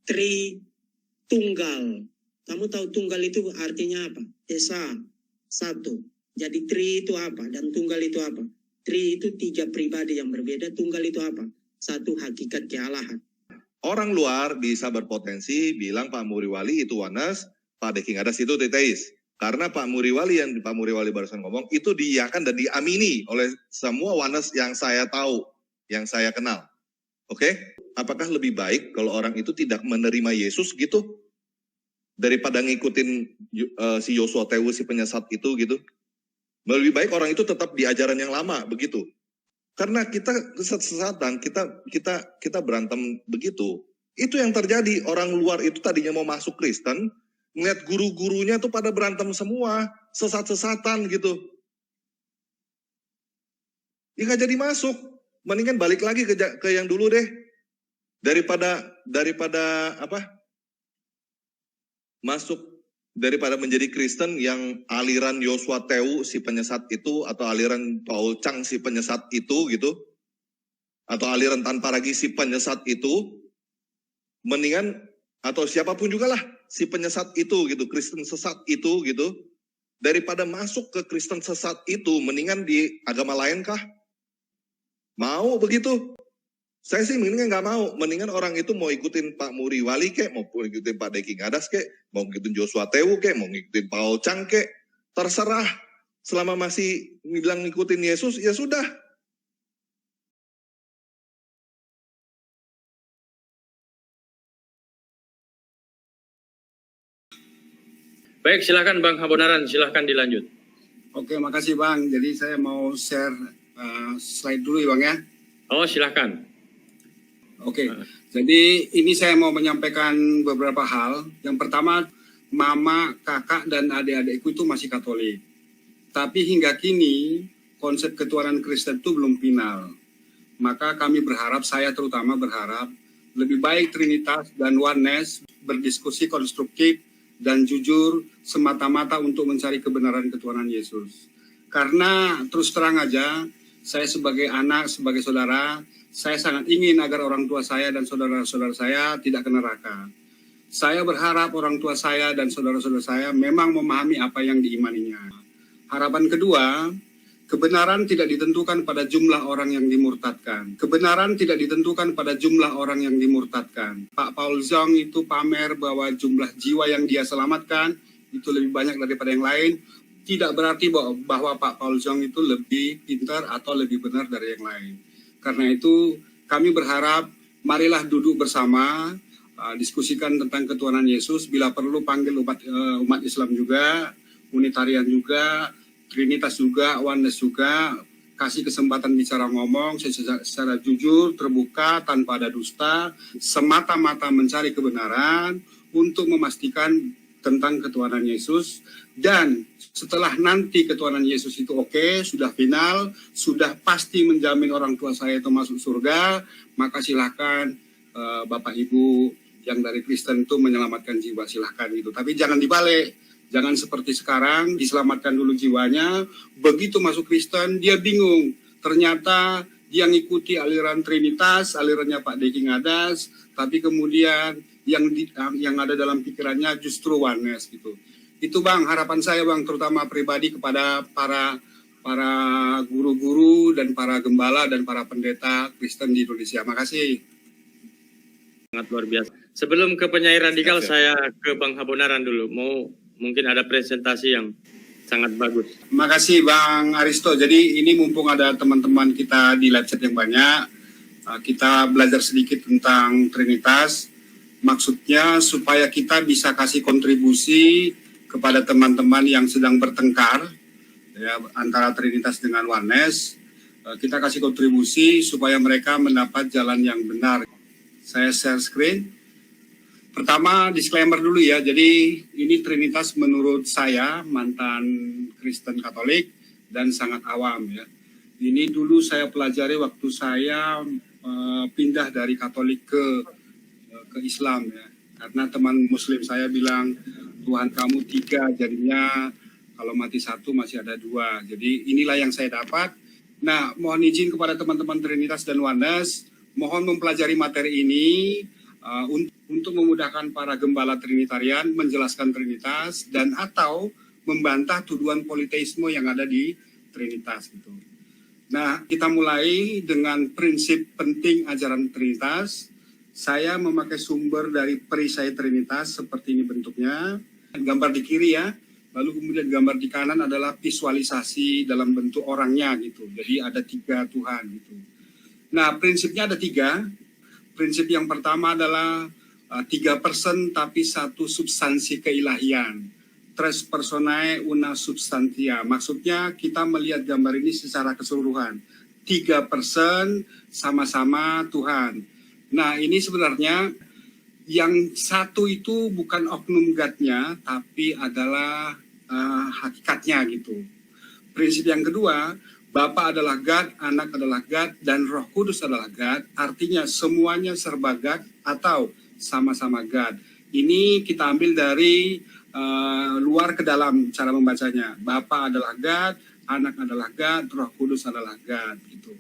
Tritunggal. Kamu tahu tunggal itu artinya apa? Esa, satu. Jadi tri itu apa? Dan tunggal itu apa? Tri itu tiga pribadi yang berbeda. Tunggal itu apa? Satu, hakikat kealahan. Orang luar bisa berpotensi bilang Pak Muriwali itu oneness, Pak Deking Adas itu teteis. Karena Pak Muriwali barusan ngomong, itu diiyakan dan diamini oleh semua oneness yang saya tahu, yang saya kenal. Oke? Apakah lebih baik kalau orang itu tidak menerima Yesus gitu? Daripada ngikutin si Yosua Tewu, si penyesat itu gitu? Lebih baik orang itu tetap di ajaran yang lama, begitu. Karena kita kesesatan, kita berantem begitu. Itu yang terjadi. Orang luar itu tadinya mau masuk Kristen, ngeliat guru-gurunya tuh pada berantem semua, sesat-sesatan gitu. Ya nggak jadi masuk. Mendingan balik lagi ke yang dulu deh. Daripada menjadi Kristen yang aliran Yosua Tewu si penyesat itu, atau aliran Paul Chang si penyesat itu gitu, atau aliran tanpa ragi si penyesat itu, mendingan, atau siapapun juga lah si penyesat itu gitu, Kristen sesat itu gitu, daripada masuk ke Kristen sesat itu, mendingan di agama lain kah? Mau begitu? Saya sih mendingan nggak mau. Mendingan orang itu mau ikutin Pak Muriwali kek, mau ikutin Pak Deking Adas kek, mau ikutin Joshua Tewu kek, mau ikutin Paul Chang kek, terserah. Selama masih bilang ngikutin Yesus, ya sudah. Baik, silakan Bang Habonaran, silakan dilanjut. Oke, makasih Bang. Jadi saya mau share slide dulu ya Bang ya. Oh, silakan. Oke, jadi ini saya mau menyampaikan beberapa hal. Yang pertama, mama, kakak, dan adik-adikku itu masih Katolik. Tapi hingga kini, konsep ketuhanan Kristen itu belum final. Maka kami berharap, saya terutama berharap, lebih baik Trinitas dan Oneness berdiskusi konstruktif dan jujur semata-mata untuk mencari kebenaran ketuhanan Yesus. Karena terus terang aja, saya sebagai anak, sebagai saudara, saya sangat ingin agar orang tua saya dan saudara-saudara saya tidak ke neraka. Saya berharap orang tua saya dan saudara-saudara saya memang memahami apa yang diimaninya. Harapan kedua, kebenaran tidak ditentukan pada jumlah orang yang dimurtadkan. Kebenaran tidak ditentukan pada jumlah orang yang dimurtadkan. Pak Paul Zhong itu pamer bahwa jumlah jiwa yang dia selamatkan itu lebih banyak daripada yang lain. Tidak berarti bahwa Pak Paul Zhong itu lebih pintar atau lebih benar dari yang lain. Karena itu kami berharap marilah duduk bersama, diskusikan tentang ketuhanan Yesus, bila perlu panggil umat Islam juga, Unitarian juga, Trinitas juga, Oneness juga, kasih kesempatan bicara ngomong secara jujur, terbuka, tanpa ada dusta, semata-mata mencari kebenaran untuk memastikan tentang ketuhanan Yesus. Dan setelah nanti ketuhanan Yesus itu oke, sudah final, sudah pasti menjamin orang tua saya itu masuk surga, maka silahkan Bapak Ibu yang dari Kristen itu menyelamatkan jiwa, silahkan gitu. Tapi jangan dibalik, jangan seperti sekarang, diselamatkan dulu jiwanya, begitu masuk Kristen dia bingung, ternyata dia ngikuti aliran Trinitas, alirannya Pak Deking Adas, tapi kemudian yang ada dalam pikirannya justru Oneness gitu. Itu Bang, harapan saya Bang, terutama pribadi kepada para guru-guru dan para gembala dan para pendeta Kristen di Indonesia. Makasih. Sangat luar biasa. Sebelum ke penyair radikal, saya ke Bang Habonaran dulu. Mungkin ada presentasi yang sangat bagus. Makasih Bang Aristo. Jadi ini mumpung ada teman-teman kita di live chat yang banyak, kita belajar sedikit tentang Trinitas. Maksudnya supaya kita bisa kasih kontribusi kepada teman-teman yang sedang bertengkar ya, antara Trinitas dengan Oneness. Kita kasih kontribusi supaya mereka mendapat jalan yang benar. Saya share screen. Pertama, disclaimer dulu ya. Jadi ini Trinitas menurut saya, mantan Kristen Katolik dan sangat awam ya. Ini dulu saya pelajari waktu saya pindah dari Katolik ke Islam ya. Karena teman Muslim saya bilang, Tuhan kamu 3, jadinya kalau mati 1 masih ada 2. Jadi inilah yang saya dapat. Nah, mohon izin kepada teman-teman Trinitas dan Oneness, mohon mempelajari materi ini untuk untuk memudahkan para gembala Trinitarian menjelaskan Trinitas dan atau membantah tuduhan politeisme yang ada di Trinitas gitu. Nah, kita mulai dengan prinsip penting ajaran Trinitas. Saya memakai sumber dari perisai Trinitas seperti ini bentuknya. Gambar di kiri ya. Lalu kemudian gambar di kanan adalah visualisasi dalam bentuk orangnya gitu. Jadi ada 3 Tuhan gitu. Nah, prinsipnya ada 3. Prinsip yang pertama adalah 3 person tapi satu substansi keilahian. Tres personae una substantia. Maksudnya kita melihat gambar ini secara keseluruhan. 3 person sama-sama Tuhan. Nah, ini sebenarnya yang satu itu bukan oknum God-nya, tapi adalah hakikatnya gitu. Prinsip yang kedua, Bapa adalah God, Anak adalah God, dan Roh Kudus adalah God. Artinya semuanya serba God atau sama-sama God. Ini kita ambil dari luar ke dalam cara membacanya. Bapa adalah God, Anak adalah God, Roh Kudus adalah God. Gitu.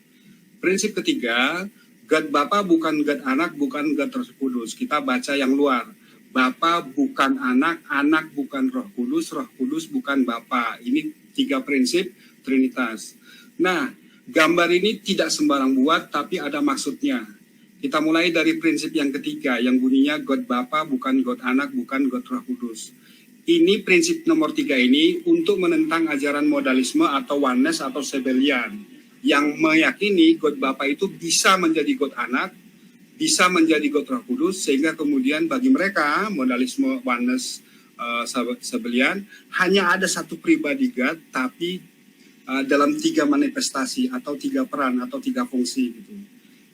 Prinsip ketiga, God Bapa bukan God Anak, bukan God Roh Kudus. Kita baca yang luar. Bapa bukan Anak, Anak bukan Roh Kudus bukan Bapa. Ini 3 prinsip Trinitas. Nah, gambar ini tidak sembarang buat, tapi ada maksudnya. Kita mulai dari prinsip yang ketiga, yang bunyinya God Bapa bukan God Anak, bukan God Roh Kudus. Ini prinsip nomor 3 ini untuk menentang ajaran modalisme atau oneness atau Sabellian, yang meyakini God Bapa itu bisa menjadi God Anak, bisa menjadi God Roh Kudus, sehingga kemudian bagi mereka modalisme oneness Sabellian hanya ada satu pribadi God, tapi dalam 3 manifestasi atau 3 peran atau 3 fungsi gitu.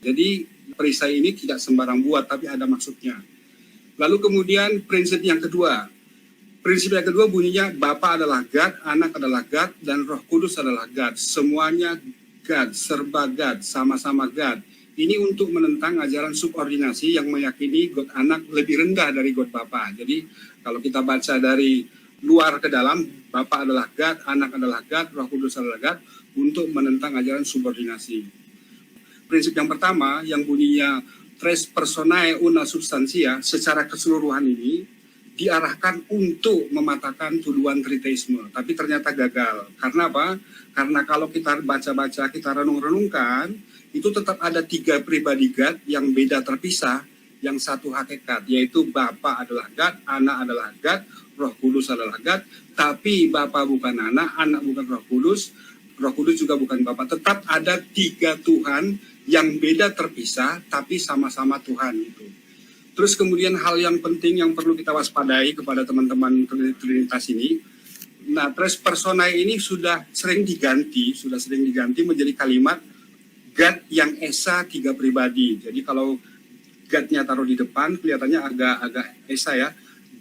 Jadi perisai ini tidak sembarang buat, tapi ada maksudnya. Lalu kemudian prinsip yang kedua. Prinsip yang kedua bunyinya Bapa adalah God, Anak adalah God, dan Roh Kudus adalah God. Semuanya God, serba God, sama-sama God. Ini untuk menentang ajaran subordinasi yang meyakini God Anak lebih rendah dari God Bapa. Jadi kalau kita baca dari luar ke dalam, Bapa adalah God, Anak adalah God, Roh Kudus adalah God, untuk menentang ajaran subordinasi. Prinsip yang pertama yang bunyinya tres personae una substantia secara keseluruhan ini diarahkan untuk mematahkan tuduhan triteisme, tapi ternyata gagal. Karena apa? Karena kalau kita baca-baca, kita renung-renungkan, itu tetap ada 3 pribadi God yang beda terpisah, yang satu hakikat, yaitu Bapa adalah God, Anak adalah God, Roh Kudus adalah God, tapi Bapa bukan Anak, Anak bukan Roh Kudus juga bukan Bapa. Tetap ada 3 Tuhan yang beda terpisah, tapi sama-sama Tuhan itu. Terus kemudian hal yang penting yang perlu kita waspadai kepada teman-teman Trinitas ini, nah tres personae ini sudah sering diganti menjadi kalimat God yang Esa 3 pribadi. Jadi kalau God-nya taruh di depan kelihatannya agak Esa ya.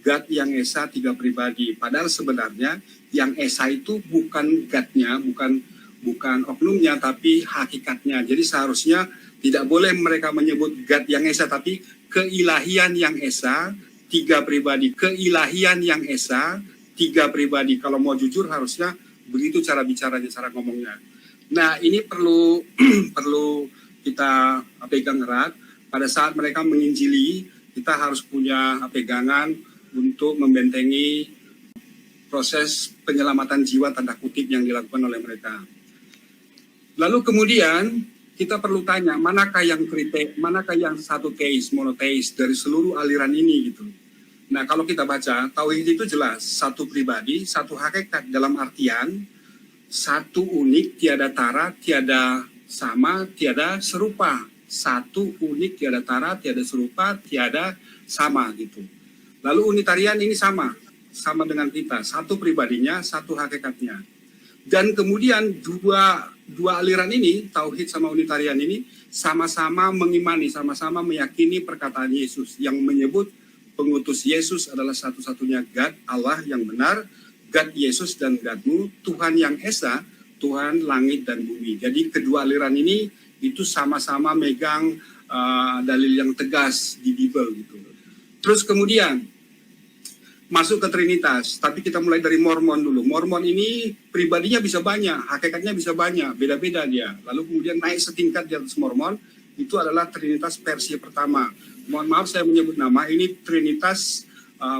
God yang Esa 3 pribadi. Padahal sebenarnya yang Esa itu bukan God-nya, bukan oknumnya, tapi hakikatnya. Jadi seharusnya tidak boleh mereka menyebut God yang Esa, tapi keilahian yang Esa 3 pribadi. Keilahian yang Esa 3 pribadi. Kalau mau jujur harusnya begitu cara bicaranya, cara ngomongnya. Nah ini perlu kita pegang erat. Pada saat mereka menginjili, kita harus punya pegangan untuk membentengi proses penyelamatan jiwa tanda kutip yang dilakukan oleh mereka. Lalu kemudian kita perlu tanya, manakah yang satu teis, monoteis dari seluruh aliran ini gitu. Nah kalau kita baca, tauhid itu jelas, satu pribadi, satu hakikat dalam artian, satu unik, tiada tara, tiada sama, tiada serupa. Satu unik, tiada tara, tiada serupa, tiada sama gitu. Lalu Unitarian ini sama dengan kita, satu pribadinya, satu hakikatnya. Dan kemudian dua aliran ini, Tauhid sama Unitarian ini, sama-sama mengimani, sama-sama meyakini perkataan Yesus yang menyebut pengutus Yesus adalah satu-satunya God, Allah yang benar, God Yesus dan God-mu, Tuhan yang Esa, Tuhan langit dan bumi. Jadi kedua aliran ini itu sama-sama megang dalil yang tegas di Bible gitu. Terus kemudian masuk ke Trinitas, tapi kita mulai dari Mormon dulu. Mormon ini pribadinya bisa banyak, hakikatnya bisa banyak, beda-beda dia. Lalu kemudian naik setingkat di atas Mormon, itu adalah Trinitas versi pertama. Mohon maaf saya menyebut nama, ini Trinitas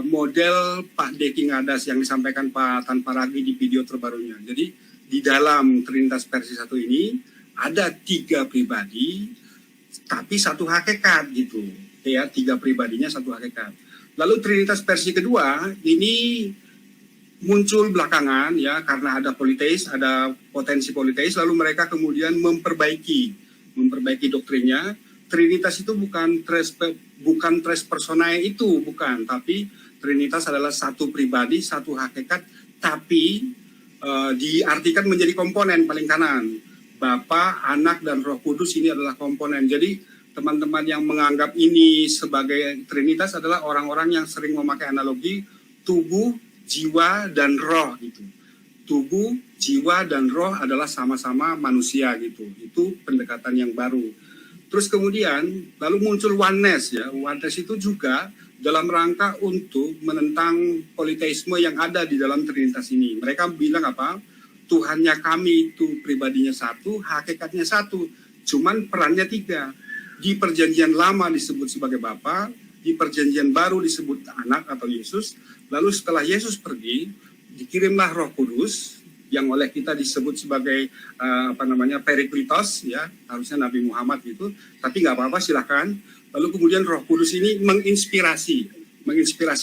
model Pak Deki Ngadas yang disampaikan Pak Tan Paragi di video terbarunya. Jadi di dalam Trinitas versi 1 ini ada 3 pribadi tapi satu hakikat gitu. Ya, 3 pribadinya satu hakikat. Lalu Trinitas versi kedua ini muncul belakangan ya, karena ada politeis, ada potensi politeis, lalu mereka kemudian memperbaiki doktrinnya. Trinitas itu bukan tres personae itu, bukan, tapi Trinitas adalah satu pribadi, satu hakikat, tapi diartikan menjadi komponen paling kanan. Bapa, Anak, dan Roh Kudus ini adalah komponen. Jadi teman-teman yang menganggap ini sebagai Trinitas adalah orang-orang yang sering memakai analogi tubuh, jiwa, dan roh gitu. Tubuh, jiwa, dan roh adalah sama-sama manusia gitu. Itu pendekatan yang baru. Terus kemudian lalu muncul oneness ya. Oneness itu juga dalam rangka untuk menentang politeisme yang ada di dalam Trinitas ini. Mereka bilang apa? Tuhannya kami itu pribadinya satu, hakikatnya satu. Cuman perannya 3. Di perjanjian lama disebut sebagai Bapa, di perjanjian baru disebut Anak atau Yesus. Lalu setelah Yesus pergi, dikirimlah Roh Kudus yang oleh kita disebut sebagai Periklitos ya, harusnya Nabi Muhammad gitu, tapi nggak apa-apa silahkan. Lalu kemudian Roh Kudus ini menginspirasi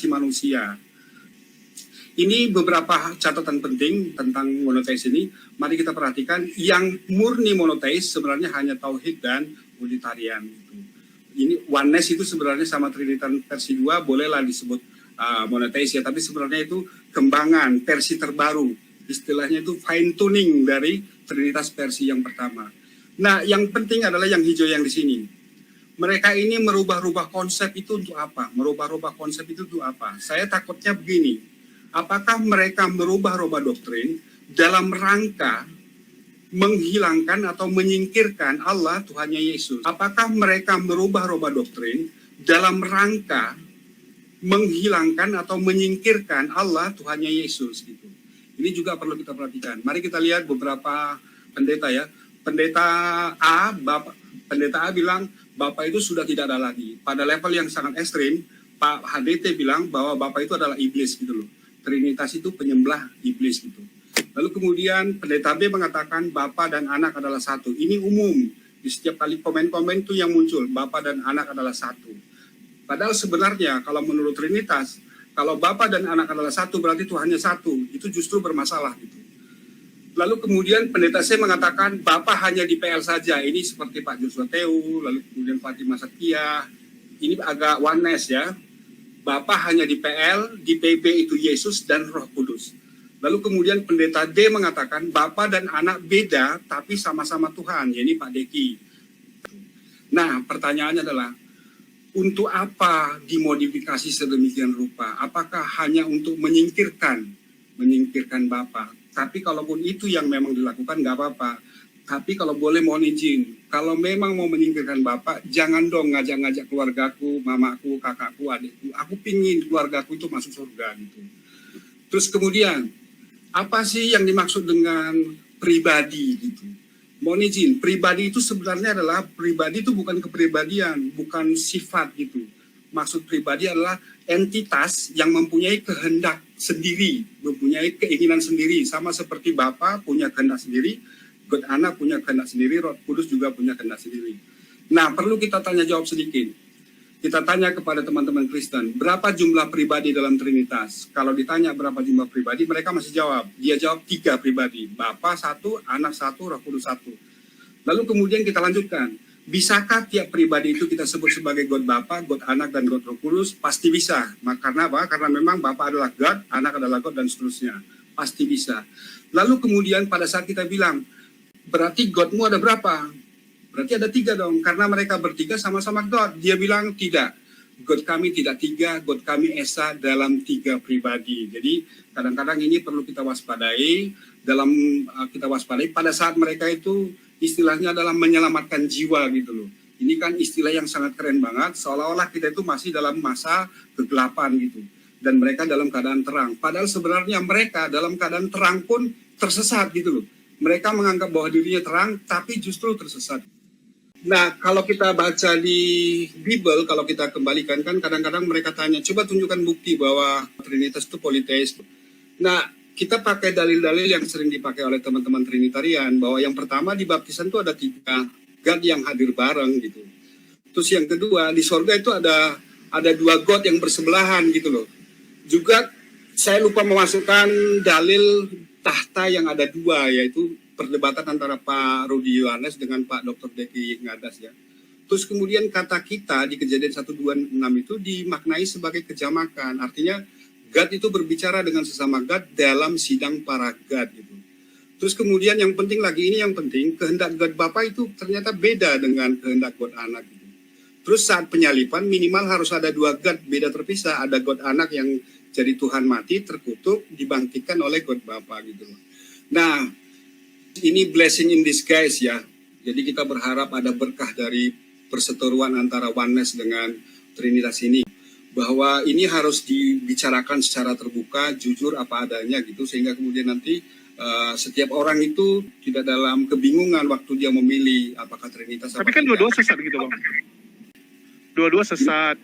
manusia. Ini beberapa catatan penting tentang monoteis ini. Mari kita perhatikan, yang murni monoteis sebenarnya hanya tauhid dan unitarian gitu. Ini oneness itu sebenarnya sama Trinitas versi 2 bolehlah disebut monoteis ya, tapi sebenarnya itu kembangan versi terbaru. Istilahnya itu fine tuning dari Trinitas versi yang pertama. Nah, yang penting adalah yang hijau yang di sini. Mereka ini merubah-rubah konsep itu untuk apa? Merubah-rubah konsep itu untuk apa? Saya takutnya begini. Apakah mereka merubah-rubah doktrin dalam rangka menghilangkan atau menyingkirkan Allah Tuhannya Yesus? Apakah mereka merubah-rubah doktrin dalam rangka menghilangkan atau menyingkirkan Allah Tuhannya Yesus gitu? Ini juga perlu kita perhatikan. Mari kita lihat beberapa pendeta ya. Pendeta A bilang Bapak itu sudah tidak ada lagi. Pada level yang sangat ekstrim, Pak HDT bilang bahwa Bapak itu adalah iblis gitu loh. Trinitas itu penyembah iblis gitu. Lalu kemudian pendeta B mengatakan Bapa dan Anak adalah satu. Ini umum. Di setiap kali komen-komen itu yang muncul, Bapa dan Anak adalah satu. Padahal sebenarnya kalau menurut Trinitas, kalau Bapa dan Anak adalah satu, berarti Tuhannya satu. Itu justru bermasalah gitu. Lalu kemudian pendeta C mengatakan Bapa hanya di PL saja. Ini seperti Pak Joshua Teu, lalu kemudian Fatimah Satya. Ini agak oneness ya. Bapa hanya di PL, di PB itu Yesus dan Roh Kudus. Lalu kemudian pendeta D mengatakan Bapa dan Anak beda, tapi sama-sama Tuhan. Ya, ini Pak Deki. Nah, pertanyaannya adalah, untuk apa dimodifikasi sedemikian rupa? Apakah hanya untuk menyingkirkan Bapa? Tapi kalaupun itu yang memang dilakukan nggak apa-apa. Tapi kalau boleh mohon izin, kalau memang mau menyingkirkan Bapa, jangan dong ngajak-ngajak keluargaku, mamaku, kakakku, adikku. Aku pingin keluargaku itu masuk surga gitu. Terus kemudian, apa sih yang dimaksud dengan pribadi gitu? Mohon izin, pribadi itu sebenarnya adalah, pribadi itu bukan kepribadian, bukan sifat gitu. Maksud pribadi adalah entitas yang mempunyai kehendak sendiri, mempunyai keinginan sendiri, sama seperti Bapa punya kehendak sendiri, God Anak punya kehendak sendiri, Roh Kudus juga punya kehendak sendiri. Nah, perlu kita tanya jawab sedikit. Kita tanya kepada teman-teman Kristen, berapa jumlah pribadi dalam Trinitas? Kalau ditanya berapa jumlah pribadi, mereka masih jawab. Dia jawab 3 pribadi, Bapa 1, Anak 1, Roh Kudus 1. Lalu kemudian kita lanjutkan, bisakah tiap pribadi itu kita sebut sebagai God Bapa, God Anak, dan God Roh Kudus? Pasti bisa. Karena apa? Karena memang Bapa adalah God, Anak adalah God, dan seterusnya. Pasti bisa. Lalu kemudian pada saat kita bilang, berarti Godmu ada berapa? Berarti ada 3 dong, karena mereka bertiga sama-sama God. Dia bilang tidak, God kami tidak 3, God kami Esa dalam 3 pribadi. Jadi kadang-kadang ini perlu kita waspadai, kita waspadai pada saat mereka itu istilahnya adalah menyelamatkan jiwa gitu loh. Ini kan istilah yang sangat keren banget, seolah-olah kita itu masih dalam masa kegelapan gitu. Dan mereka dalam keadaan terang. Padahal sebenarnya mereka dalam keadaan terang pun tersesat gitu loh. Mereka menganggap bahwa dirinya terang, tapi justru tersesat. Nah, kalau kita baca di Bible, kalau kita kembalikan kan kadang-kadang mereka tanya, coba tunjukkan bukti bahwa Trinitas itu politeis. Nah, kita pakai dalil-dalil yang sering dipakai oleh teman-teman Trinitarian, bahwa yang pertama di baptisan itu ada 3 God yang hadir bareng gitu. Terus yang kedua, di sorga itu ada 2 God yang bersebelahan gitu loh. Juga saya lupa memasukkan dalil tahta yang ada 2, yaitu perdebatan antara Pak Rudi Yohanes dengan Pak Dr. Deki Ngadas ya. Terus kemudian kata kita di Kejadian 126 itu dimaknai sebagai kejamakan. Artinya God itu berbicara dengan sesama God dalam sidang para God gitu. Terus kemudian yang penting lagi, ini yang penting, kehendak God Bapa itu ternyata beda dengan kehendak God Anak gitu. Terus saat penyalipan minimal harus ada 2 God beda terpisah. Ada God Anak yang jadi Tuhan mati, terkutuk, dibangkitkan oleh God Bapa gitu. Nah, ini blessing in disguise ya. Jadi kita berharap ada berkah dari perseteruan antara oneness dengan Trinitas ini. Bahwa ini harus dibicarakan secara terbuka, jujur apa adanya gitu. Sehingga kemudian nanti setiap orang itu tidak dalam kebingungan waktu dia memilih apakah Trinitas. Tapi kan dua-dua sesat gitu Bang. Dua-dua sesat.